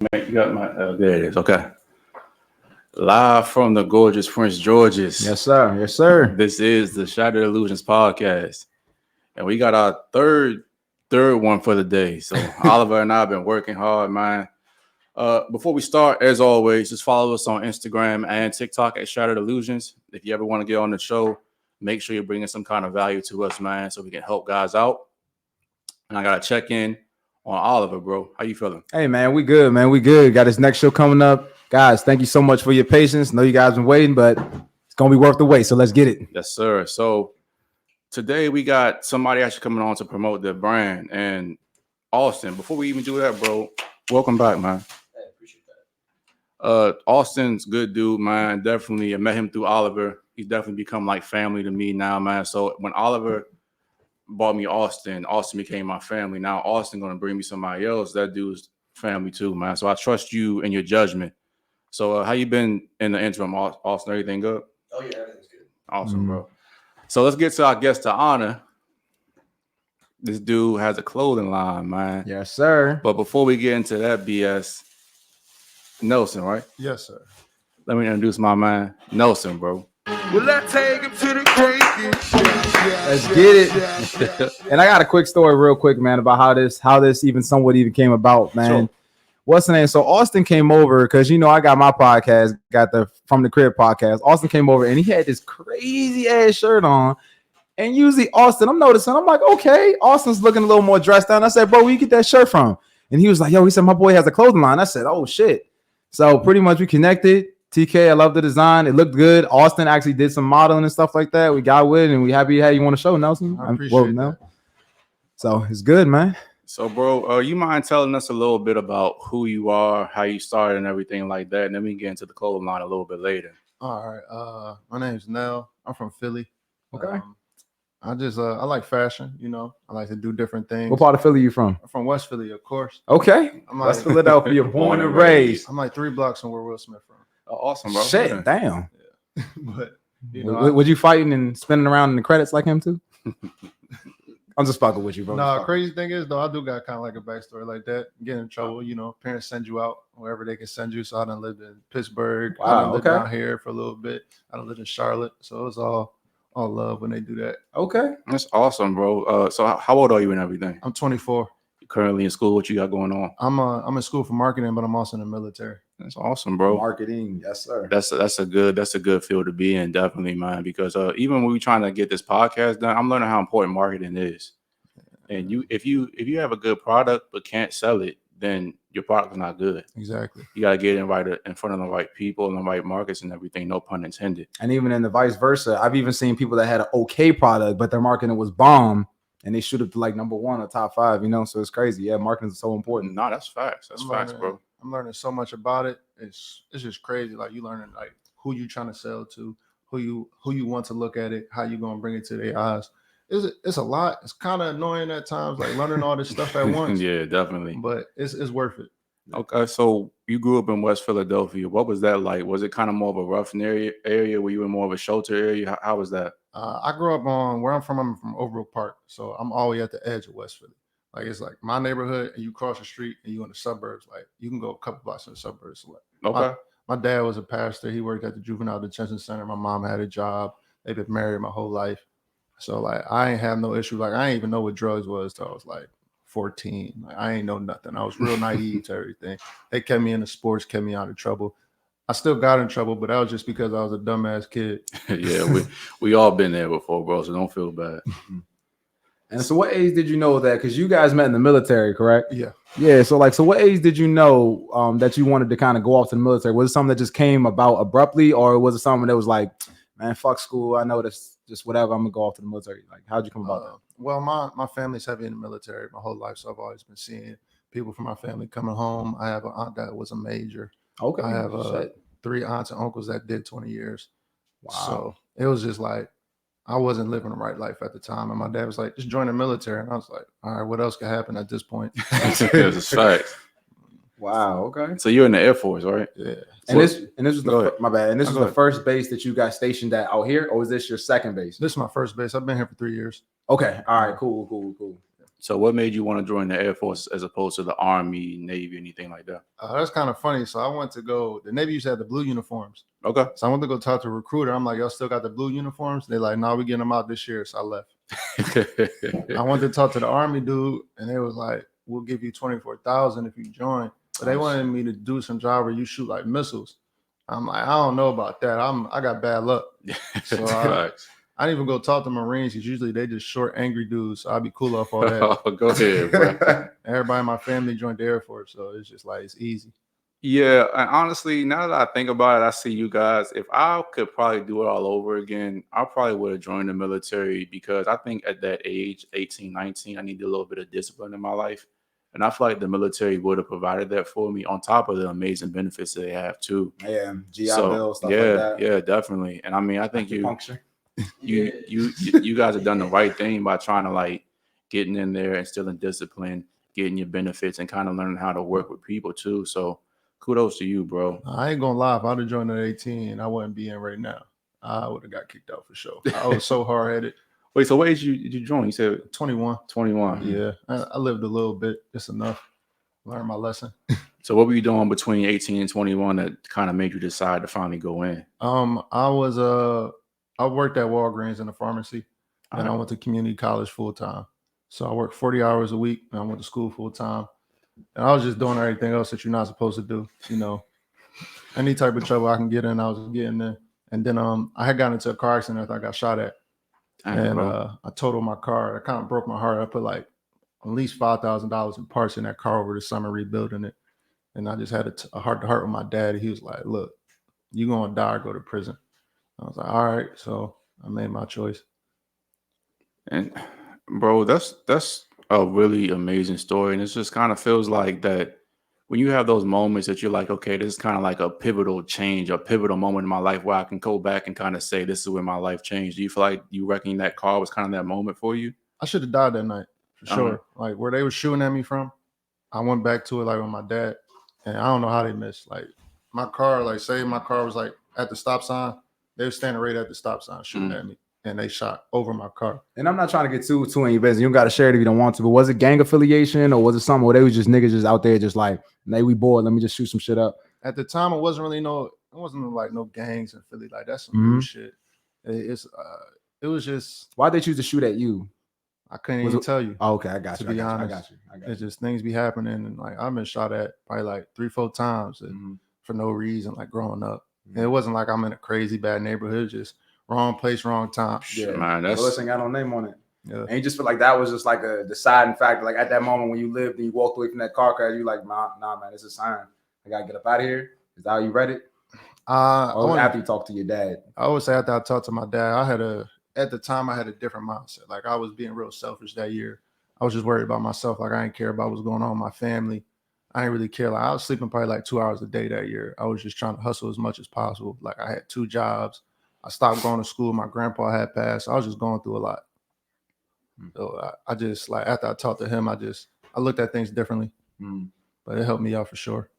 You got my there it is. Okay. Live from the gorgeous Prince George's. Yes, sir. Yes, sir. This is the Shattered Illusionz podcast. And we got our third one for the day. So Oliver and I have been working hard, man. Before we start, as always, just follow us on Instagram and TikTok at Shattered Illusionz. If you ever want to get on the show, make sure you're bringing some kind of value to us, man, so we can help guys out. And I got to check in on Oliver, bro. How you feeling? Hey, man, we good, man. We good. Got this next show coming up. Guys, thank you so much for your patience. Know you guys been waiting, but it's going to be worth the wait, so let's get it. Yes, sir. So today we got somebody actually coming on to promote their brand. And Austin, before we even do that, bro, welcome back, man. Hey, appreciate that. Austin's good dude, man. Definitely. I met him through Oliver. He's definitely become like family to me now, man. So when Oliver bought me Austin became my family. Now Austin gonna bring me somebody else. That dude's family too, man. So I trust you and your judgment. So how you been in the interim, Austin? Everything good? Oh yeah, everything's good. Awesome, bro. So let's get to our guest to honor. This dude has a clothing line, man. Yes, sir. But before we get into that BS, Nelson, right? Yes, sir. Let me introduce my man, Nelson, bro. Will I take him to the creek? Let's get it. And I got a quick story real quick, man, about how this even somewhat even came about, man. Sure. What's the name? So Austin came over because, I got my podcast, got the From the Crib podcast. Austin came over and he had this crazy ass shirt on. And usually Austin, I'm noticing, I'm like, okay, Austin's looking a little more dressed down. I said, bro, where you get that shirt from? And he was like, he said, my boy has a clothing line. I said, oh shit. So pretty much we connected. TK, I love the design. It looked good. Austin actually did some modeling and stuff like that. We got with it, and we happy you had you on the show, Nelson. I appreciate that. So it's good, man. So, bro, you mind telling us a little bit about who you are, how you started, and everything like that, and then we can get into the clothing line a little bit later. All right. My name's Nell. I'm from Philly. Okay. I like fashion. I like to do different things. What part of Philly you from? I'm from West Philly, of course. Okay. I'm West like, Philadelphia, born and raised. I'm like 3 blocks from where Will Smith from. Oh, awesome, bro. Shit, Yeah. damn. Yeah. But Was you fighting and spinning around in the credits like him too? I'm just fucking with you, bro. No, crazy thing is though, I do got kind of like a backstory like that. Get in trouble, parents send you out wherever they can send you. So I done lived in Pittsburgh. I done lived down here for a little bit. I done lived in Charlotte. So it was all love when they do that. Okay. That's awesome, bro. So how old are you and everything? I'm 24. You're currently in school. What you got going on? I'm in school for marketing, but I'm also in the military. That's awesome, bro. Marketing, yes, sir. That's a good field to be in, definitely, man. Because even when we're trying to get this podcast done, I'm learning how important marketing is. And if you have a good product but can't sell it, then your product is not good. Exactly. You gotta get it in front of the right people and the right markets and everything. No pun intended. And even in the vice versa, I've even seen people that had an okay product, but their marketing was bomb, and they should have like number 1 or top 5. So it's crazy. Yeah, marketing is so important. No, that's facts. That's facts, bro. I'm learning so much about it. It's just crazy. Like you learning like who you trying to sell to, who you want to look at it, how you gonna bring it to their eyes. It's a lot. It's kind of annoying at times, like learning all this stuff at once. Yeah, definitely. But it's worth it. Okay, so you grew up in West Philadelphia. What was that like? Was it kind of more of a rough area? Were you in more of a shelter area? How was that? I grew up on where I'm from Overbrook Park, so I'm always at the edge of West Philly. Like it's like my neighborhood, and you cross the street, and you in the suburbs. Like you can go a couple blocks in the suburbs. Like, Okay. My dad was a pastor. He worked at the juvenile detention center. My mom had a job. They've been married my whole life. So like I ain't have no issue. Like I ain't even know what drugs was till I was like 14. Like I ain't know nothing. I was real naive to everything. They kept me into sports, kept me out of trouble. I still got in trouble, but that was just because I was a dumbass kid. Yeah, we all been there before, bro. So don't feel bad. And so what age did you know that? Because you guys met in the military, correct? Yeah. Yeah. So what age did you know that you wanted to kind of go off to the military? Was it something that just came about abruptly, or was it something that was like, man, fuck school, I know this, just whatever, I'm gonna go off to the military? Like, how'd you come about that? Well, my family's heavy in the military my whole life, so I've always been seeing people from my family coming home. I have an aunt that was a major. Okay. I have 3 aunts and uncles that did 20 years. Wow. So it was just like I wasn't living the right life at the time. And my dad was like, just join the military. And I was like, all right, what else could happen at this point? That's a fact. Wow. Okay. So you're in the Air Force, right? Yeah. And this was Go ahead. my bad. And this was Go the ahead. first base that you got stationed at out here, or was this your second base? This is my first base. I've been here for 3 years. Okay. All right. Cool. So what made you want to join the Air Force as opposed to the Army, Navy, anything like that? That's kind of funny. So I went to go. The Navy used to have the blue uniforms. Okay. So I went to go talk to a recruiter. I'm like, y'all still got the blue uniforms? They're like, no, we getting them out this year. So I left. I went to talk to the Army dude, and they was like, we'll give you $24,000 if you join. But they wanted me to do some job where you shoot like missiles. I'm like, I don't know about that. I got bad luck. So I didn't even go talk to Marines because usually they just short, angry dudes. So I'd be cool off all that. Go ahead, bro. Everybody in my family joined the Air Force, so it's just like it's easy. Yeah, and honestly, now that I think about it, I see you guys. If I could probably do it all over again, I probably would have joined the military because I think at that age, 18, 19, I needed a little bit of discipline in my life. And I feel like the military would have provided that for me on top of the amazing benefits that they have too. Yeah, GI Bill, stuff like that. Yeah, definitely. And I mean, I think you guys have done the right thing by trying to like getting in there, instilling discipline, getting your benefits, and kind of learning how to work with people too. So kudos to you, bro. I ain't gonna lie. If I'd have joined at 18, I wouldn't be in right now. I would have got kicked out for sure. I was so hard-headed. Wait, so what age did you join? You said 21. 21. Yeah, I lived a little bit, just enough. Learned my lesson. So what were you doing between 18 and 21 that kind of made you decide to finally go in? I worked at Walgreens in the pharmacy, and I went to community college full time. So I worked 40 hours a week, and I went to school full time. And I was just doing everything else that you're not supposed to do. You know, any type of trouble I can get in, I was getting in. And then I had gotten into a car accident after I got shot at. I totaled my car. It kind of broke my heart. I put like at least $5,000 in parts in that car over the summer rebuilding it. And I just had a heart-to-heart with my dad. He was like, look, you're going to die or go to prison. I was like, all right. So I made my choice. And bro, that's a really amazing story. And it just kind of feels like that when you have those moments that you're like, okay, this is kind of like a pivotal change, a pivotal moment in my life where I can go back and kind of say, this is when my life changed. Do you feel like you reckon that car was kind of that moment for you? I should have died that night for sure. Like where they were shooting at me from, I went back to it like with my dad, and I don't know how they missed. Like my car, like say my car was like at the stop sign, they were standing right at the stop sign shooting at me. And they shot over my car. And I'm not trying to get too in your business. You don't got to share it if you don't want to. But was it gang affiliation or was it something where they was just niggas just out there just like, hey, we bored. Let me just shoot some shit up. At the time, it wasn't like no gangs in Philly. Like that's some new shit. It was just. Why'd they choose to shoot at you? I couldn't even tell you. Oh, okay, I got you. To be honest, I got you. It's just things be happening, and like I've been shot at probably like 3-4 times for no reason, like growing up. And it wasn't like I'm in a crazy bad neighborhood. It was just wrong place, wrong time. Yeah, man. That's Willis ain't got no name on it. Yeah. And you just feel like that was just like a deciding factor. Like at that moment when you lived and you walked away from that car crash, you like, nah, man, it's a sign. I gotta get up out of here. Is that how you read it? Or after you talked to your dad? I would say after I talked to my dad, at the time I had a different mindset. Like I was being real selfish that year. I was just worried about myself. Like I didn't care about what's going on with my family. I didn't really care. Like I was sleeping probably like 2 hours a day that year. I was just trying to hustle as much as possible. Like I had 2 jobs. I stopped going to school. My grandpa had passed. I was just going through a lot. So I just like after I talked to him, I looked at things differently. But it helped me out for sure.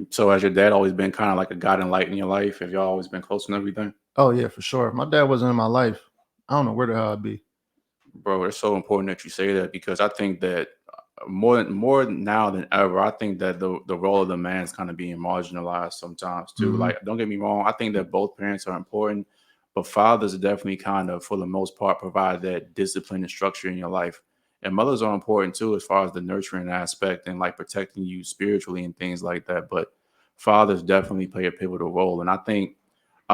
So has your dad always been kind of like a guiding light in your life? Have y'all always been close and everything? Oh yeah, for sure. If my dad wasn't in my life, I don't know where the hell I'd be. Bro, it's so important that you say that because I think that more now than ever, I think that the role of the man is kind of being marginalized sometimes too. Like, don't get me wrong, I think that both parents are important, but fathers definitely kind of, for the most part, provide that discipline and structure in your life. And mothers are important too, as far as the nurturing aspect and like protecting you spiritually and things like that. But fathers definitely play a pivotal role. And I think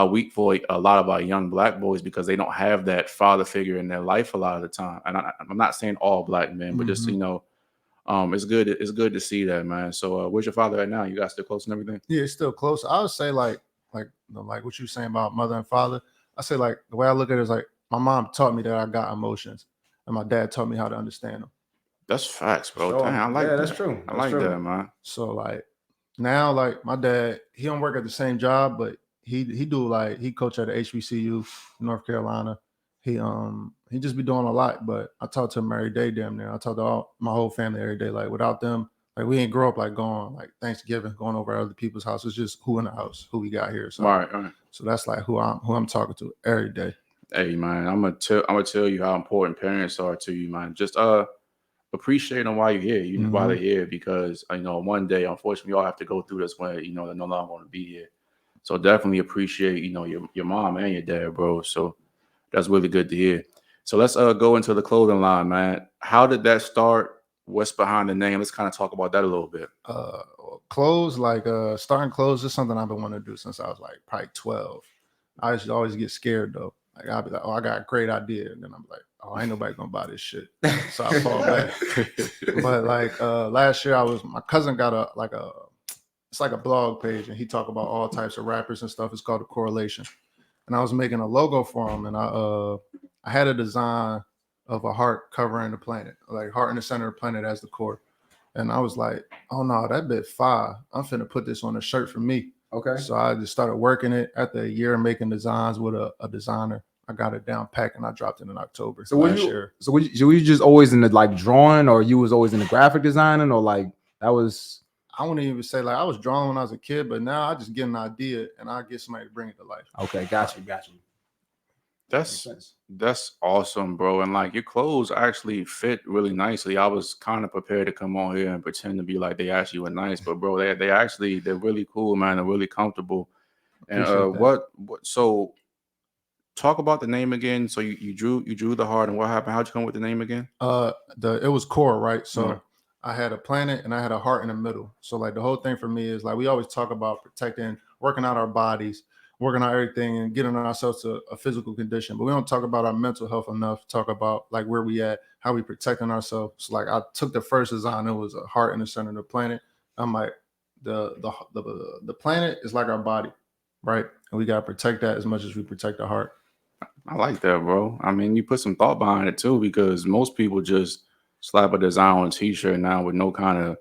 weak for a lot of our young Black boys because they don't have that father figure in their life a lot of the time. And I'm not saying all Black men, but just, it's good to see that, man. So where's your father at now? You guys still close and everything? Yeah, it's still close. I would say like what you saying about mother and father. I say like the way I look at it is like my mom taught me that I got emotions, and my dad taught me how to understand them. That's facts, bro. Sure. Damn, I like that. That's true. I like that, man. So like now, like my dad, he don't work at the same job, but he coach at the HBCU in North Carolina. He just be doing a lot, but I talk to him every day, damn near. I talk to my whole family every day. Like without them, like we ain't grow up like going like Thanksgiving, going over at other people's house. It's just who in the house, who we got here. So, all right. So that's like who I'm talking to every day. Hey man, I'm gonna tell you how important parents are to you, man. Just appreciate them while you're here, while Mhm. they're here, because one day, unfortunately, we all have to go through this when they're no longer going to be here. So definitely appreciate your mom and your dad, bro. So that's really good to hear. So let's go into the clothing line, man. How did that start? What's behind the name? Let's kind of talk about that a little bit. Clothes, like starting clothes is something I've been wanting to do since I was like probably 12. I used to always get scared though. Like I'll be like, oh, I got a great idea. And then I'm like, oh, ain't nobody gonna buy this shit. So I fall back. But like last year my cousin got it's like a blog page, and he talked about all types of rappers and stuff. It's called The Correlation. And I was making a logo for him, and I had a design of a heart covering the planet, like heart in the center of the planet as the core. And I was like, oh no, that bit fire. I'm finna put this on a shirt for me. Okay. So I just started working it. After a year making designs with a designer, I got it down packed and I dropped it in October last year. So were you just always in the like drawing, or you was always in the graphic designing, or like that was? I wouldn't even say like I was drawing when I was a kid, but now I just get an idea and I get somebody to bring it to life. Okay, got you. That's awesome, bro. And like your clothes actually fit really nicely. I was kind of prepared to come on here and pretend to be like they actually were nice, but bro, they're really cool, man. They're really comfortable. And what so talk about the name again. So you drew the heart, and what happened? How'd you come with the name again? It was core, right? So Right. I had a planet and I had a heart in the middle. So like the whole thing for me is like we always talk about protecting, working out our bodies, working out everything and getting ourselves to a physical condition. But we don't talk about our mental health enough, talk about like where we at, how we protecting ourselves. So like I took the first design, it was a heart in the center of the planet. I'm like, the planet is like our body, right? And we gotta protect that as much as we protect the heart. I like that, bro. I mean, you put some thought behind it too, because most people just slap a design on a t-shirt now with no kind of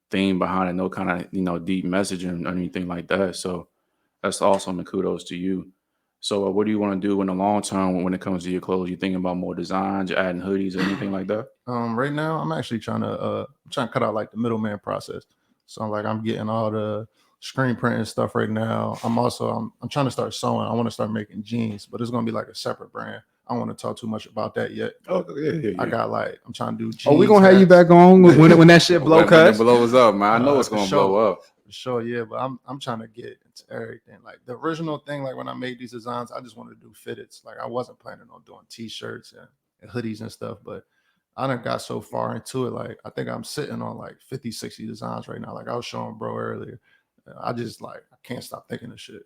theme behind it, no kind of deep messaging or anything like that. So that's awesome, and kudos to you. So what do you want to do in the long term when it comes to your clothes? You thinking about more designs, you're adding hoodies or anything like that? Right now I'm actually trying to cut out like the middleman process. So like I'm getting all the screen printing stuff right now. I'm trying to start sewing. I want to start making jeans, but it's gonna be like a separate brand. I don't want to talk too much about that yet. Oh yeah. I got like I'm trying to do jeans. Oh, we gonna have you back on when that shit blow, When it cuz. blows up, man. I know it's gonna blow up. For sure, yeah. But I'm trying to get into everything. Like the original thing, like when I made these designs, I just wanted to do fitteds. Like I wasn't planning on doing t-shirts and hoodies and stuff, but I done got so far into it. Like I think I'm sitting on like 50, 60 designs right now. Like I was showing bro earlier. I just like I can't stop thinking of shit.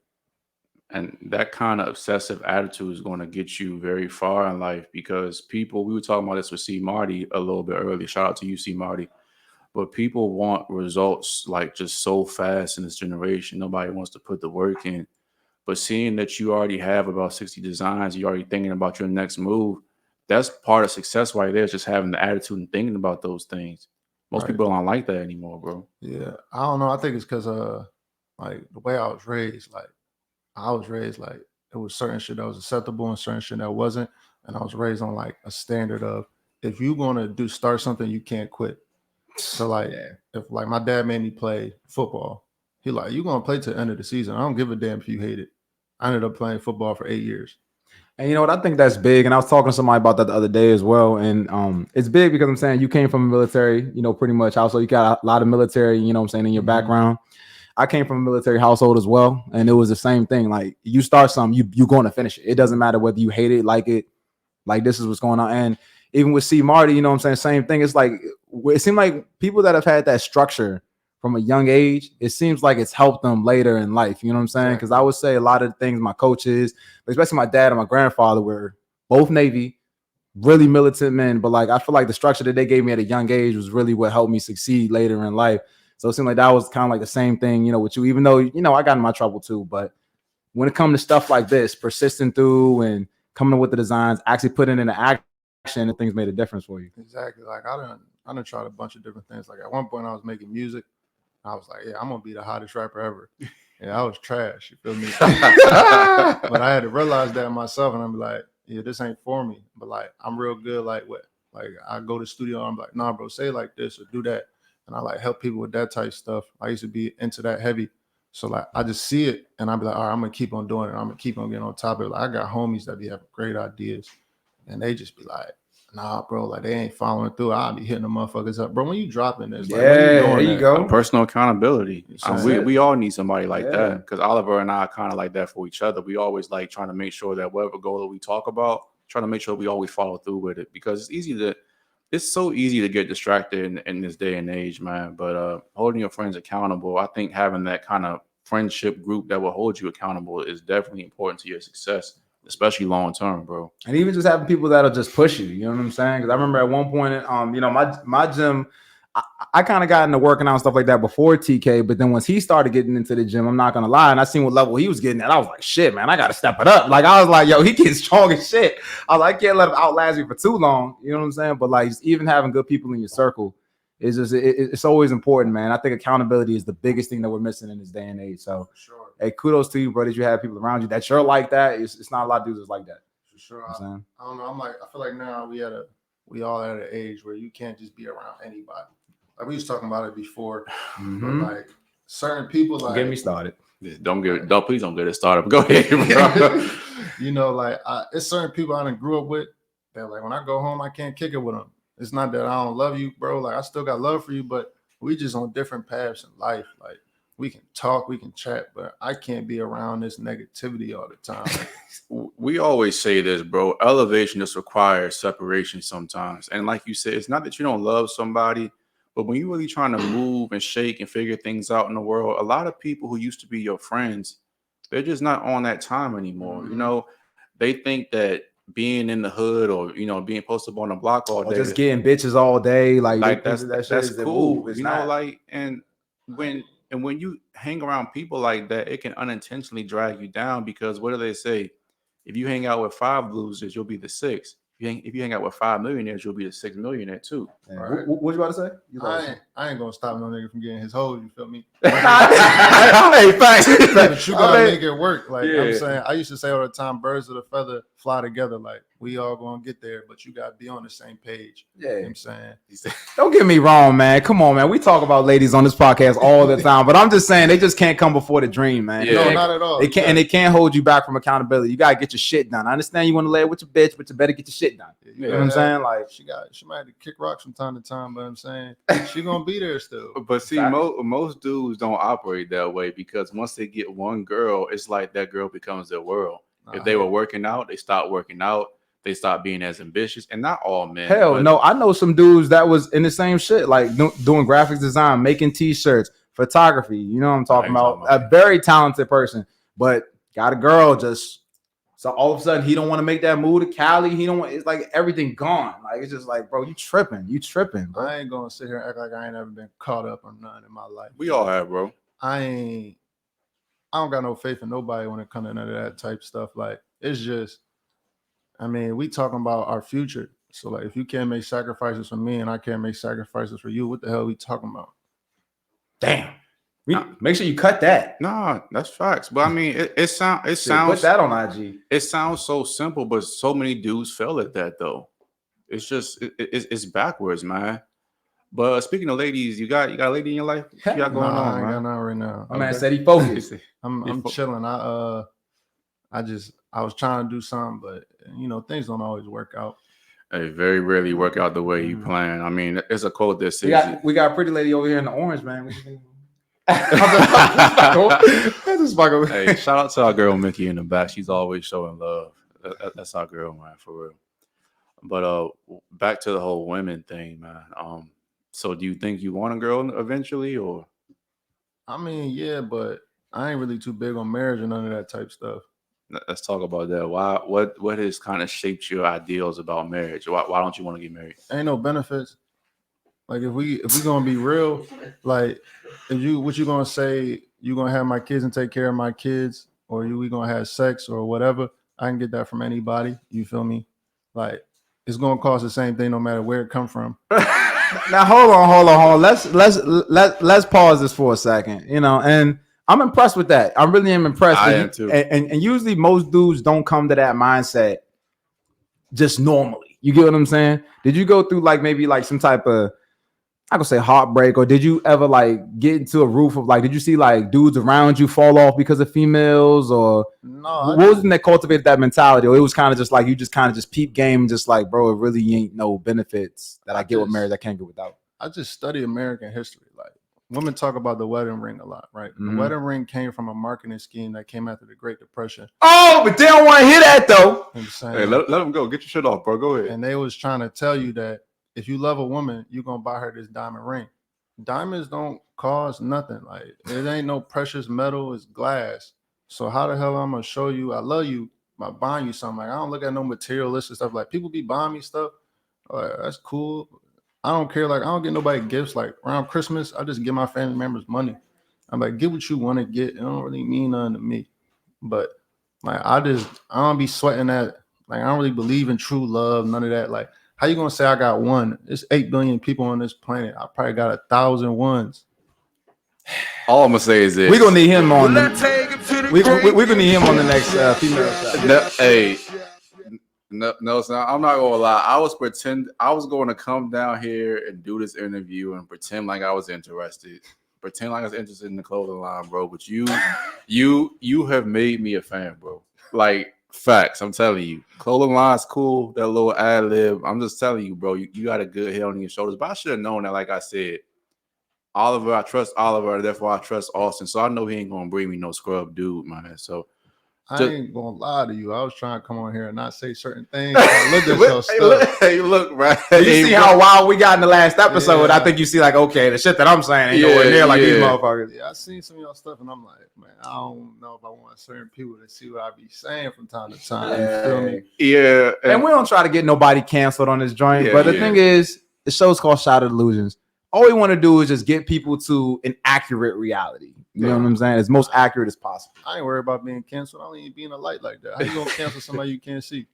And that kind of obsessive attitude is going to get you very far in life, because people, we were talking about this with C. Marty a little bit earlier. Shout out to you, C. Marty. But people want results like just so fast in this generation. Nobody wants to put the work in. But seeing that you already have about 60 designs, you're already thinking about your next move, that's part of success right there, is just having the attitude and thinking about those things. Most Right. people don't like that anymore, bro. Yeah. I don't know. I think it's because like the way I was raised, like it was certain shit that was acceptable and certain shit that wasn't. And I was raised on like a standard of if you're gonna start something, you can't quit. So like if like my dad made me play football, he like, you gonna play to the end of the season. I don't give a damn if you hate it. I ended up playing football for 8 years. And you know what? I think that's big. And I was talking to somebody about that the other day as well. And it's big because I'm saying you came from a military, pretty much. Also, you got a lot of military, what I'm saying, in your background. I came from a military household as well. And it was the same thing. Like you start something, you're going to finish it. It doesn't matter whether you hate it, like this is what's going on. And even with C. Marty, what I'm saying, same thing. It's like, it seemed like people that have had that structure from a young age, it seems like it's helped them later in life. You know what I'm saying? Because I would say a lot of the things my coaches, especially my dad and my grandfather, were both Navy, really militant men. But like, I feel like the structure that they gave me at a young age was really what helped me succeed later in life. So it seemed like that was kind of like the same thing, with you, even though, I got in my trouble too. But when it comes to stuff like this, persisting through and coming up with the designs, actually putting it into action, and things made a difference for you. Exactly. Like I done tried a bunch of different things. Like at one point I was making music. I was like, yeah, I'm gonna be the hottest rapper ever. Yeah, I was trash. You feel me? But I had to realize that myself, and I'm like, yeah, this ain't for me. But like, I'm real good. Like what? Like I go to the studio, I'm like, nah, bro, say it like this or do that, and I like help people with that type of stuff. I used to be into that heavy, so like I just see it, and I'm like, all right, I'm gonna keep on doing it. I'm gonna keep on getting on top of it. Like, I got homies that be having great ideas, and they just be like, nah, bro, like they ain't following through. I'll be hitting the motherfuckers up, bro. When you dropping this, like, Yeah, when you doing there you that? go. Personal accountability. That's We all need somebody like Yeah. that, because Oliver and I are kind of like that for each other. We always like trying to make sure that whatever goal that we talk about, trying to make sure we always follow through with it, because it's so easy to get distracted in this day and age, man. But holding your friends accountable, I think having that kind of friendship group that will hold you accountable is definitely important to your success, especially long term, bro. And even just having people that'll just push you, you know what I'm saying? Because I remember at one point, you know, my gym, I kind of got into working out and stuff like that before TK, but then once he started getting into the gym, I'm not gonna lie, and I seen what level he was getting at, I was like, shit, man, I gotta step it up. Like I was like, yo, he getting strong as shit. I was like, I can't let him outlast me for too long, you know what I'm saying? But like, just even having good people in your circle is just it's always important, man. I think accountability is the biggest thing that we're missing in this day and age. So, For sure. hey, kudos to you, bro, that you have people around you that you're like that. It's not a lot of dudes that's like that. For sure. You know what I'm saying? I don't know. I feel like now we all at an age where you can't just be around anybody. Like we was talking about it before, Mhm. but like certain people, like Get me started. Please don't get it started. Go ahead, bro. you know, like it's certain people I done grew up with that like when I go home, I can't kick it with them. It's not that I don't love you, bro. Like I still got love for you, but we just on different paths in life. Like we can talk, we can chat, but I can't be around this negativity all the time. We always say this, bro. Elevation just requires separation sometimes. And like you said, it's not that you don't love somebody, but when you're really trying to move and shake and figure things out in the world, a lot of people who used to be your friends, they're just not on that time anymore. Mhm. You know, they think that being in the hood or, you know, being posted up on the block all Or day, just getting bitches all day, like that's cool. Move. It's You know, not. like when you hang around people like that, it can unintentionally drag you down, because what do they say? If you hang out with 5 losers, you'll be the 6th. If you hang out with 5 millionaires, you'll be the 6th millionaire too. Yeah. Right. What you about to say? You about to say? I ain't gonna stop no nigga from getting his hoes. You feel me? Hey, thanks. But you gotta make it work. Like Yeah. I'm saying, I used to say all the time, birds of a feather fly together. Like we all gonna get there, but you gotta be on the same page. You know what Yeah. I'm saying? Don't get me wrong, man. Come on, man. We talk about ladies on this podcast all the time, but I'm just saying they just can't come before the dream, man. Yeah. No, not at all. They can't, and they can't hold you back from accountability. You gotta get your shit done. I understand you want to lay with your bitch, but you better get your shit done. You You know what I'm saying? Like, she might have to kick rocks from time to time, but I'm saying she gonna be there still. But see, Facts. most dudes don't operate that way, because once they get one girl, it's like that girl becomes their world. If they were working out, they stop working out. They stop being as ambitious. And not all men. hell but no. I know some dudes that was in the same shit, like doing graphics design, making t-shirts, photography. You know what I'm talking about? A very talented person, but got a girl just. So all of a sudden he don't want to make that move to Cali. He don't want. It's like everything gone. Like it's just like, bro, you tripping, bro. I ain't gonna sit here and act like I ain't ever been caught up on nothing in my life. We all have, bro. I don't got no faith in nobody when it comes to none of that type stuff. Like it's just, I mean, we talking about our future. So like, if you can't make sacrifices for me and I can't make sacrifices for you, what the hell are we talking about? Damn. Make sure you cut that. Nah, that's facts. But I mean, it sounds Put that on IG. It sounds so simple, but so many dudes fail at that though. It's just it's backwards, man. But speaking of ladies, you got a lady in your life? What you got going Nah, on, I ain't got man? none right now. My man said he focused. I'm chilling. I was trying to do something, but you know, things don't always work out. Hey, very rarely work out the way you plan. I mean, it's a quote that says We got a pretty lady over here in the orange, man. Hey, shout out to our girl Mickey in the back. She's always showing love. That's our girl, man, for real. But back to the whole women thing, man. So do you think you want a girl eventually, or? I mean, yeah, but I ain't really too big on marriage and none of that type stuff. Let's talk about that. Why? What has kind of shaped your ideals about marriage? Why don't you want to get married? Ain't no benefits. Like if we gonna be real, like what you gonna say, you gonna have my kids and take care of my kids, or we gonna have sex or whatever, I can get that from anybody. You feel me? Like it's gonna cost the same thing no matter where it come from. Now hold on. Let's pause this for a second. You know, and I'm impressed with that. I really am impressed. I am too. And usually most dudes don't come to that mindset just normally. You get what I'm saying? Did you go through like maybe like some type of I could say heartbreak, or did you ever like get into a roof of like, did you see like dudes around you fall off because of females, or No, what was it that cultivated that mentality? Or it was kind of just like you just kind of just peep game, just like, bro, it really ain't no benefits that I get with marriage I can't get without. I just study American history. Like women talk about the wedding ring a lot, right? Mhm. The wedding ring came from a marketing scheme that came after the Great Depression. Oh, but they don't want to hear that though. Hey, let them go. Get your shit off, bro. Go ahead. And they was trying to tell you that if you love a woman, you're gonna buy her this diamond ring. Diamonds don't cost nothing. Like it ain't no precious metal, it's glass. So how the hell I'm gonna show you I love you by buying you something? Like I don't look at no materialistic stuff. Like people be buying me stuff. Like, that's cool. I don't care. Like I don't get nobody gifts. Like around Christmas, I just give my family members money. I'm like, get what you want to get. It don't really mean nothing to me. But like I don't be sweating that. Like I don't really believe in true love, none of that. Like how you gonna say I got one? There's 8 billion people on this planet. I probably got 1,000 ones. All I'm gonna say is this: we're gonna need him on. We're gonna need him on the next female. No, son, I'm not gonna lie. I was going to come down here and do this interview and pretend like I was interested. Pretend like I was interested in the clothing line, bro. But you have made me a fan, bro. Like facts, I'm telling you. Clothing line's cool. That little ad lib. I'm just telling you, bro. You got a good head on your shoulders. But I should have known that. Like I said, Oliver, I trust Oliver. Therefore, I trust Austin. So I know he ain't gonna bring me no scrub dude, man. So. I ain't gonna lie to you. I was trying to come on here and not say certain things. I looked at your stuff. Hey, look, right? You see how wild we got in the last episode. Yeah. I think you see like, okay, the shit that I'm saying ain't nowhere near like these motherfuckers. Yeah, I seen some of your stuff and I'm like, man, I don't know if I want certain people to see what I be saying from time to time. You feel me? Yeah. And we don't try to get nobody canceled on this joint. But the thing is, the show's called Shattered Illusionz. All we want to do is just get people to an accurate reality. You know what I'm saying? As most accurate as possible. I ain't worried about being canceled. I don't even be in a light like that. How you gonna cancel somebody you can't see?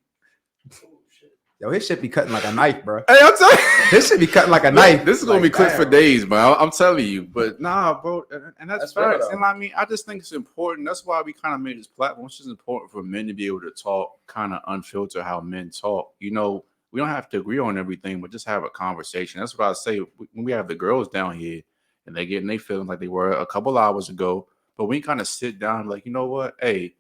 Yo, his shit be cutting like a knife, bro. Hey, I'm telling you, this shit be cutting like a knife. This is gonna be clips for days, man. I'm telling you. But nah, bro, and that's facts. And I mean, I just think it's important. That's why we kind of made this platform. It's just important for men to be able to talk, kind of unfilter how men talk. You know, we don't have to agree on everything, but just have a conversation. That's what I say when we have the girls down here and they getting their feelings like they were a couple hours ago. But we kind of sit down like, you know what? Hey,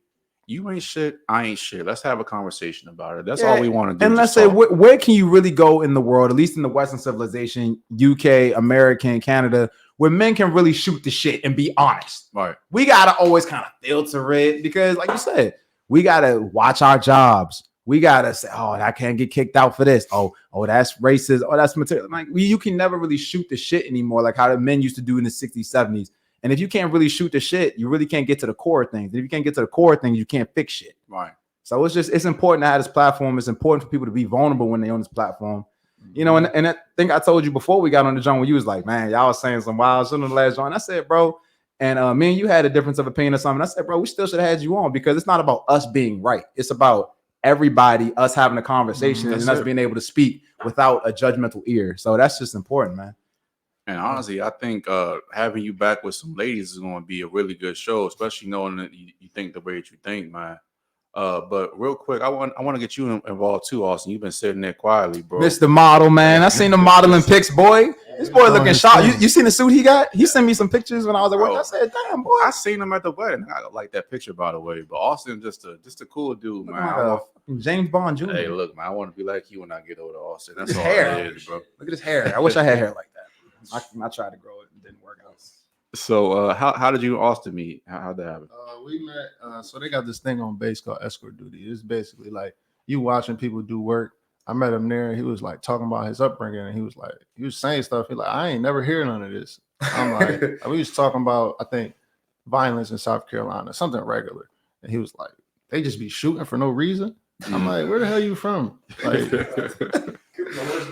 you ain't shit. I ain't shit. Let's have a conversation about it. That's all we want to do. And let's say, where can you really go in the world, at least in the Western civilization, UK, American, Canada, where men can really shoot the shit and be honest? Right. We got to always kind of filter it because, like you said, we got to watch our jobs. We got to say, oh, I can't get kicked out for this. Oh, that's racist. Oh, that's material. Like, you can never really shoot the shit anymore like how the men used to do in the 60s, 70s. And if you can't really shoot the shit, you really can't get to the core of things. If you can't get to the core of things, you can't fix shit. Right. So it's important to have this platform. It's important for people to be vulnerable when they're on this platform. You know, and I think I told you before we got on the joint when you was like, man, y'all was saying some wild shit on the last joint. I said, bro, and me and you had a difference of opinion or something. I said, bro, we still should have had you on because it's not about us being right. It's about everybody, us having a conversation and us being able to speak without a judgmental ear. So that's just important, man. And honestly, I think having you back with some ladies is going to be a really good show, especially knowing that you think the way that you think, man. But real quick, I want to get you involved too, Austin. You've been sitting there quietly, bro. Mr. Model, man. I seen the modeling pics, boy. This boy looking sharp. You seen the suit he got? He sent me some pictures when I was at work. I said, damn, boy. I seen him at the wedding. I like that picture, by the way. But Austin, just a cool dude, man. James Bond Jr. Hey, look, man. I want to be like you when I get older, Austin. That's all hair. it is, bro. Look at his hair. I wish I had hair like that. I tried to grow it and didn't work out. So how did you and Austin meet? How'd that happen? We met. So they got this thing on base called escort duty. It's basically like you watching people do work. I met him there and he was like talking about his upbringing and he was saying stuff. He like, I ain't never heard none of this. I'm like, we was talking about, I think, violence in South Carolina, something regular. And he was like, they just be shooting for no reason. I'm like, where the hell you from? Like,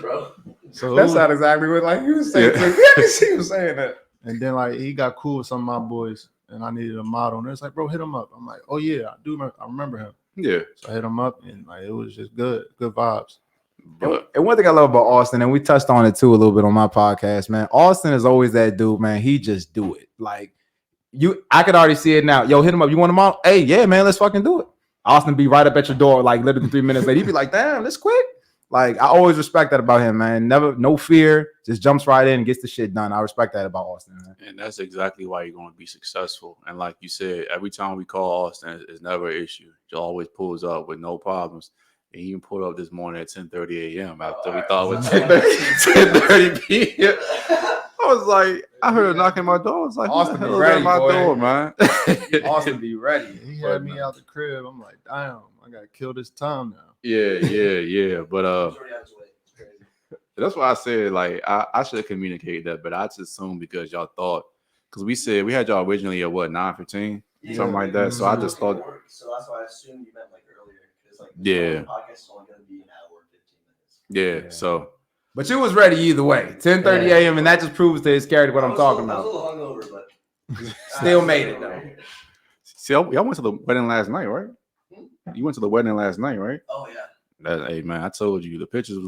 bro. So that's not exactly what like he was saying. Yeah. He was saying that. And then like he got cool with some of my boys, and I needed a model. And it's like, bro, hit him up. I'm like, oh yeah, I remember him. Yeah. So I hit him up, and like it was just good vibes. And one thing I love about Austin, and we touched on it too a little bit on my podcast, man. Austin is always that dude, man. He just do it. Like I could already see it now. Yo, hit him up. You want him out? Hey, yeah, man, let's fucking do it. Austin be right up at your door, like literally 3 minutes later. He'd be like, damn, this quick. Like I always respect that about him, man. Never, no fear, just jumps right in and gets the shit done. I respect that about Austin, man. And that's exactly why you're going to be successful. And like you said, every time we call Austin, it's never an issue. He always pulls up with no problems. And he even pulled up this morning at 10:30 a.m. after we thought it was 10:30 p.m. I was like, I heard him knocking my door. I was like, Austin who the be hell is ready, at my boy. door, man? Austin be ready. He had me out the crib. I'm like, damn, I gotta kill this time now. Yeah. But He's already on his way. It's crazy. that's why I said, like, I should have communicated that, but I just assumed because y'all thought, because we had y'all originally at what, 9:15? Something like that. So I just thought, So that's why I assumed you meant like earlier. Because like Yeah. the podcast is only going to be an hour and 15 minutes. yeah. So But you was ready either way. 10:30 a.m. and that just proves to his character what I'm talking I was a about. little hungover, but Still made it though. see, y'all went to the wedding last night, right? You went to the wedding last night, right? Oh yeah. Hey man, I told you the pictures was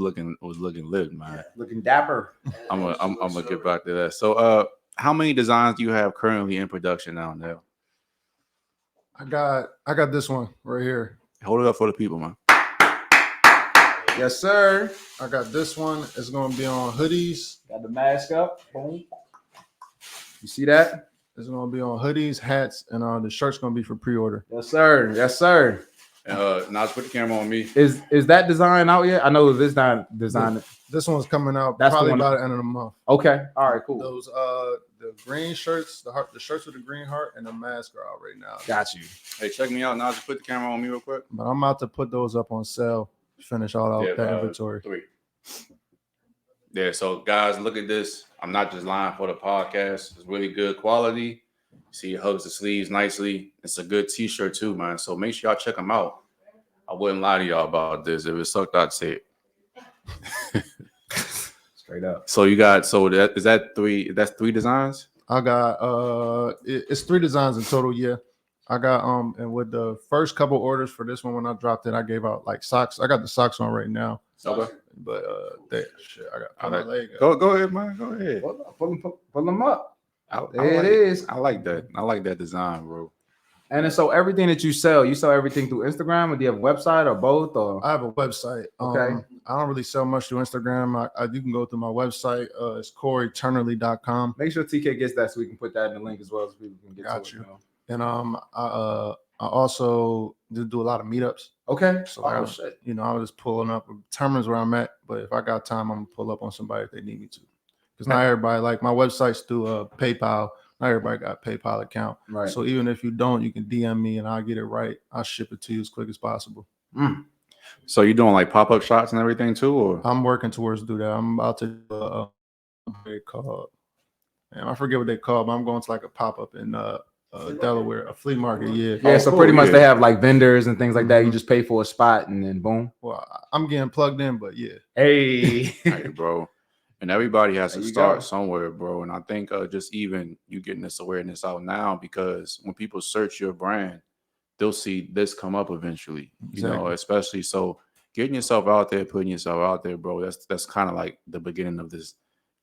looking lit, man. Yeah. Looking dapper. I'm gonna get back to that. So how many designs do you have currently in production now? I got this one right here. Hold it up for the people, man. Yes, sir. I got this one. It's gonna be on hoodies. Got the mask up. Boom. You see that? It's gonna be on hoodies, hats, and the shirt's gonna be for pre-order. Yes, sir. Yes, sir. Now just put the camera on me. Is that design out yet? I know this not designed. This one's coming out That's the probably one- by the end of the month. Okay. All right. Cool. Those the green shirts, the shirts with the green heart, and the mask are out right now. Got you. Hey, check me out. Now just put the camera on me real quick. But I'm about to put those up on sale. Finish all out that inventory. 3. Yeah, so guys, look at this. I'm not just lying for the podcast. It's really good quality. See, it hugs the sleeves nicely. It's a good t-shirt too, man. So make sure y'all check them out. I wouldn't lie to y'all about this. If it sucked, I'd say it. Straight up. So you got is that 3? That's 3 designs? I got it's 3 designs in total. Yeah, I got and with the first couple orders for this one when I dropped it, I gave out like socks. I got the socks on right now. Okay. But I got All my right. leg up. Go ahead, man. Go ahead. Pull them up. There like, it is. I like that. I like that design, bro. And then, so everything that you sell everything through Instagram, or do you have a website or both? Or I have a website. Okay. I don't really sell much through Instagram. You can go through my website. It's CoreyTurnerly.com. make sure TK gets that so we can put that in the link as well so people can get Got to you. it. And I also do a lot of meetups. Okay. So Oh, I shit. I was just pulling up. Determines where I'm at. But if I got time, I'm gonna pull up on somebody if they need me to. Because not everybody, like my website's through PayPal. Not everybody got a PayPal account. Right. So even if you don't, you can DM me and I'll get it right. I'll ship it to you as quick as possible. So you doing like pop-up shots and everything too, or? I'm working towards do that. I'm about to do what they call, man, I forget what they call, but I'm going to like a pop-up in Delaware, a flea market. Yeah. Yeah, Oh, so cool, pretty much yeah. they have like vendors and things like that. You just pay for a spot and then boom. Well, I'm getting plugged in, but yeah. Hey. Hey, bro. And everybody has to There you start go. somewhere, bro. And I think just even you getting this awareness out now, because when people search your brand, they'll see this come up eventually. You know, Exactly. especially so getting yourself out there, putting yourself out there, bro. That's kind of like the beginning of this.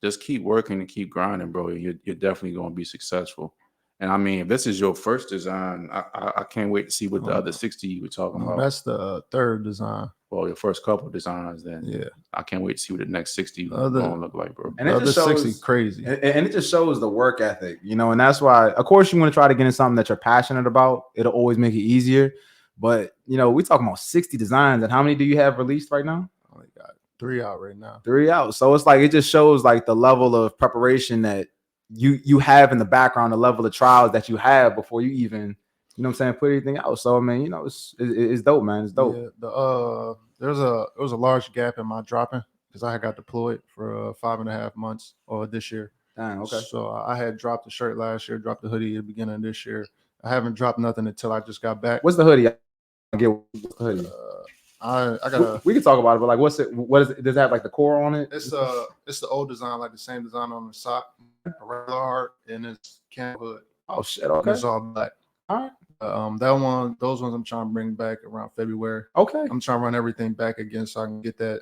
Just keep working and keep grinding, bro. You're definitely going to be successful. And I mean, if this is your first design, I can't wait to see what the other 60 you were talking about. That's the third design. Well, your first couple of designs, then Yeah. I can't wait to see what the next 60 Other- going to look like, bro. And The it other just shows 60 crazy. and it just shows the work ethic, and that's why, of course, you want to try to get in something that you're passionate about. It'll always make it easier. But we talking about 60 designs, and how many do you have released right now? I only got 3 out right now. 3 out. So it's like it just shows like the level of preparation that you have in the background, the level of trials that you have before you even, put anything out. So I mean, it's dope, man. It's dope. Yeah, there was a large gap in my dropping because I had got deployed for 5.5 months or this year. Dang, okay. So I had dropped the shirt last year, dropped the hoodie at the begining of this year. I haven't dropped nothing until I just got back. What's the hoodie? What's the hoodie? I got We can talk about it, but like, what is it? Does it have like the core on it? it's the old design, like the same design on the sock, a regular heart, and it's camp hood. Oh shit. And Okay. it's all black. All right. Those ones I'm trying to bring back around February. Okay. I'm trying to run everything back again so I can get that,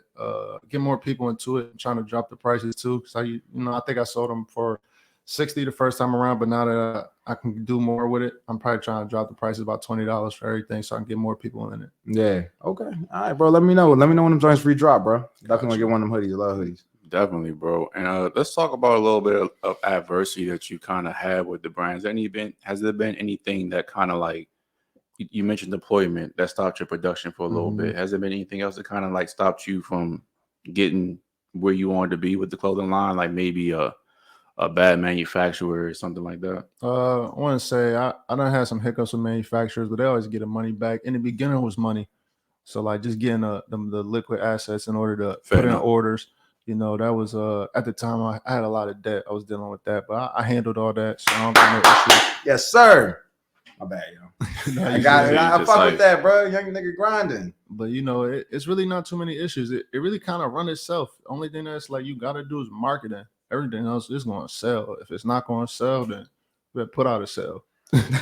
get more people into it. I'm trying to drop the prices too, because I think I sold them for $60 the first time around, but now that I can do more with it, I'm probably trying to drop the prices about $20 for everything so I can get more people in it. Yeah. Okay. All right, bro. Let me know. Let me know when them joints redrop, bro. Definitely want to get one of them hoodies. I love hoodies. Definitely, bro. And let's talk about a little bit of adversity that you kind of had with the brands. Has there been anything that kind of like you mentioned deployment that stopped your production for a little bit? Has there been anything else that kind of like stopped you from getting where you wanted to be with the clothing line? Like maybe a bad manufacturer or something like that? I want to say I done had some hiccups with manufacturers, but they always get the money back. In the beginning, it was money. So like just getting the liquid assets in order to put in orders. You know, that was at the time I had a lot of debt. I was dealing with that, but I handled all that, so I don't got no issues. Yes, sir. My bad, yo. No, I got it. I just fuck like- with that, bro. Young nigga grinding. But you know, it's really not too many issues. It really kind of run itself. Only thing that's like you got to do is marketing. Everything else is going to sell. If it's not going to sell, then we better put out a sell.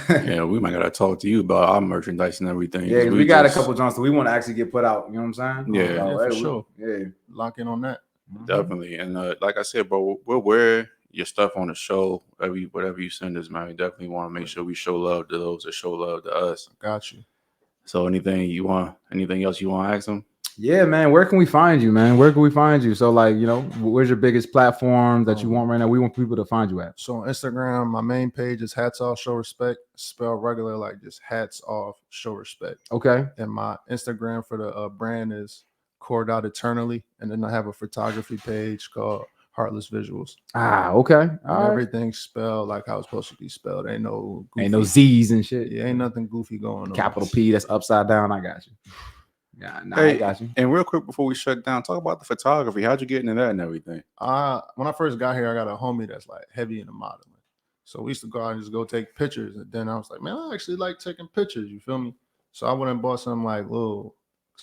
Yeah, we might gotta talk to you about our merchandise and everything. Yeah, 'cause we got a couple joints that we want to actually get put out. You know what I'm saying? Yeah. So, For sure. Yeah. Lock in on that. Definitely. And like I said, bro, we'll wear your stuff on the show. Whatever you send us, man. We definitely want to make sure we show love to those that show love to us. Got you. So anything else you want to ask them? Yeah, man. Where can we find you, man? Where can we find you? So, like, you know, where's your biggest platform that you want right now? We want people to find you at. So on Instagram, my main page is Hats Off Show Respect, spelled regular, like just Hats Off Show Respect. Okay. And my Instagram for the brand is Cord Out Eternally, and then I have a photography page called Heartless Visuals. Okay. And All right. everything's spelled like how it's supposed to be spelled. Ain't no goofy. Ain't no Z's and shit. Yeah, ain't nothing goofy going on. Capital P that's upside down. I got you. Yeah, nah, Hey, I got you. And real quick before we shut down, talk about the photography. How'd you get into that and everything? When I first got here, I got a homie that's like heavy into modeling. So we used to go out and just go take pictures. And then I was like, man, I actually like taking pictures. You feel me? So I went and bought some like little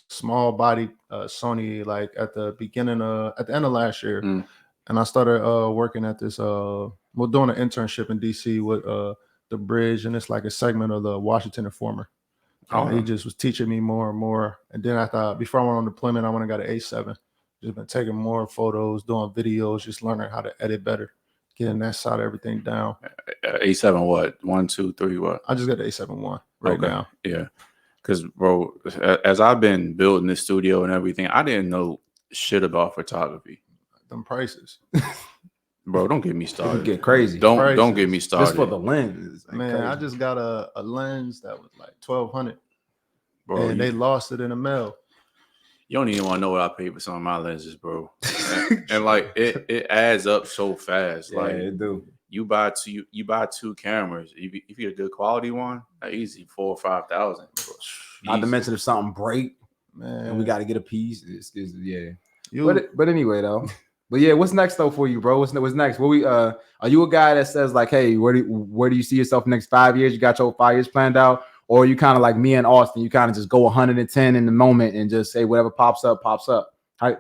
small body Sony like at the end of last year. And I started working at this doing an internship in DC with the Bridge, and it's like a segment of the Washington Informer. He just was teaching me more and more. And then I thought, before I went on deployment, I went and got an A7. Just been taking more photos, doing videos, just learning how to edit better, getting that side of everything down. A7 what? 1, 2, 3 what? I just got the A7 I now. Yeah. Because, bro, as I've been building this studio and everything, I didn't know shit about photography. Them prices. Bro, don't get me started. Get crazy. Don't get me started. Just for the lens. Man, crazy. I just got a lens that was like $1,200. Bro, and they lost it in the mail. You don't even want to know what I paid for some of my lenses, bro. and like it adds up so fast. Yeah, like it do. you buy two cameras. If you get a good quality one, easy 4,000 or 5,000. Not to mention if something break, Man, and we got to get a piece. Yeah. you But anyway, though. But yeah, what's next though for you, bro? What's next? What are you a guy that says like, hey, where do you see yourself next 5 years? You got your 5 years planned out, or are you kind of like me and Austin? You kind of just go 110 in the moment and just say whatever pops up, pops up. I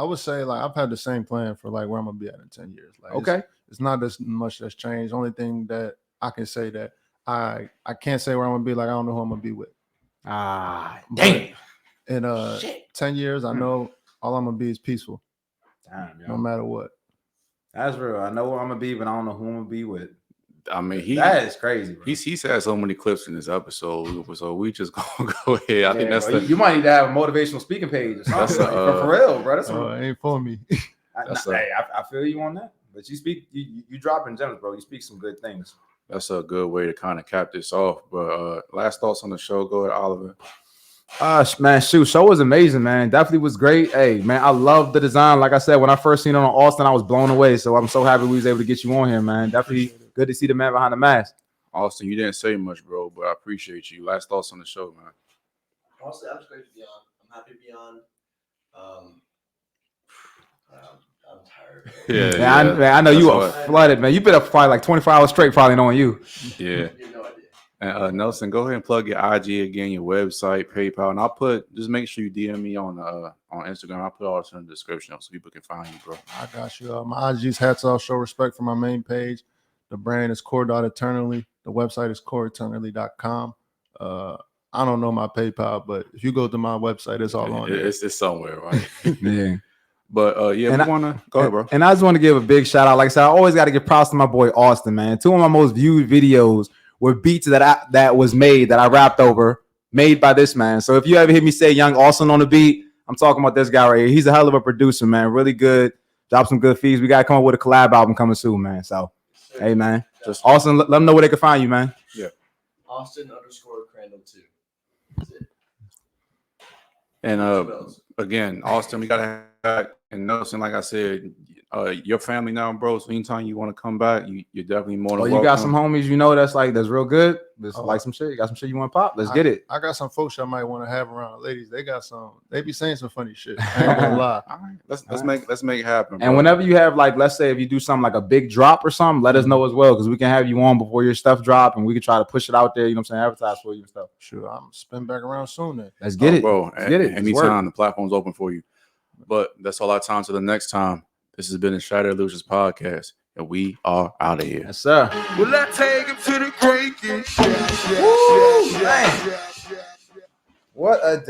would say like I've had the same plan for like where I'm gonna be at in 10 years. Like Okay. It's not as much that's changed. Only thing that I can say that I can't say where I'm gonna be. Like I don't know who I'm gonna be with. Damn. In 10 years, I know all I'm gonna be is peaceful. Damn, yo. No matter what. That's real. I know where I'm gonna be, but I don't know who I'm gonna be with. I mean, that is crazy, bro. He's had so many clips in this episode, so we just gonna go ahead. I think that's bro, you might need to have a motivational speaking page or something. For real, bro. That's it ain't for me. I feel you on that. But you speak, you dropping gems, bro. You speak some good things. That's a good way to kind of cap this off. But last thoughts on the show. Go ahead, Oliver. Man, show was amazing, man. Definitely was great. Hey, man, I love the design. Like I said, when I first seen it on Austin, I was blown away. So I'm so happy we was able to get you on here, man. Definitely good to see the man behind the mask. Austin, you didn't say much, bro, but I appreciate you. Last thoughts on the show, man. Honestly, I'm just great to be on. I'm happy to be on. I'm tired. Yeah, I know you are flooded, man. You've been up probably like 24 hours straight, probably knowing you. Yeah. You have no idea. And Nelson, go ahead and plug your IG again, your website, PayPal, and I'll just make sure you DM me on Instagram. I'll put all this in the description so people can find you, bro. I got you. My IG's Hats Off Show Respect for my main page. The brand is Core.Eternally. The website is coreeternally.com. I don't know my PayPal, but if you go to my website, it's all on there. It's somewhere, right? Yeah. But yeah, And we I- want to go ahead, bro. And I just want to give a big shout out. Like I said, I always got to give props to my boy Austin, man. 2 of my most viewed videos were beats that I rapped over, made by this man. So if you ever hear me say Young Austin on the beat, I'm talking about this guy right here. He's a hell of a producer, man. Really good. Drop some good feeds. We got to come up with a collab album coming soon, man. So, hey, man. Just Austin, let them know where they can find you, man. Austin_Crandall2. That's it. and again, Austin, we gotta have and Nelson. Like I said, your family now, bro. So anytime you want to come back, you're definitely more than welcome. You got some homies, that's real good. That's like some shit. You got some shit you want to pop? Let's get it. I got some folks I might want to have around. Ladies, they be saying some funny shit. I ain't gonna lie. All right, let's make it happen. And bro. whenever you have, like, let's say if you do something like a big drop or something, let us know as well, because we can have you on before your stuff drop and we can try to push it out there, you know what I'm saying, advertise for you and stuff. Sure, I'm spin back around soon then. Let's get it. Bro. Let's get it. Let's work. Anytime the platform's open for you. But that's all our time. Till the next time. This has been the Shattered Illusionz podcast, and we are out of here. Yes, sir. Will I take him to the break? Woo, man. What a day.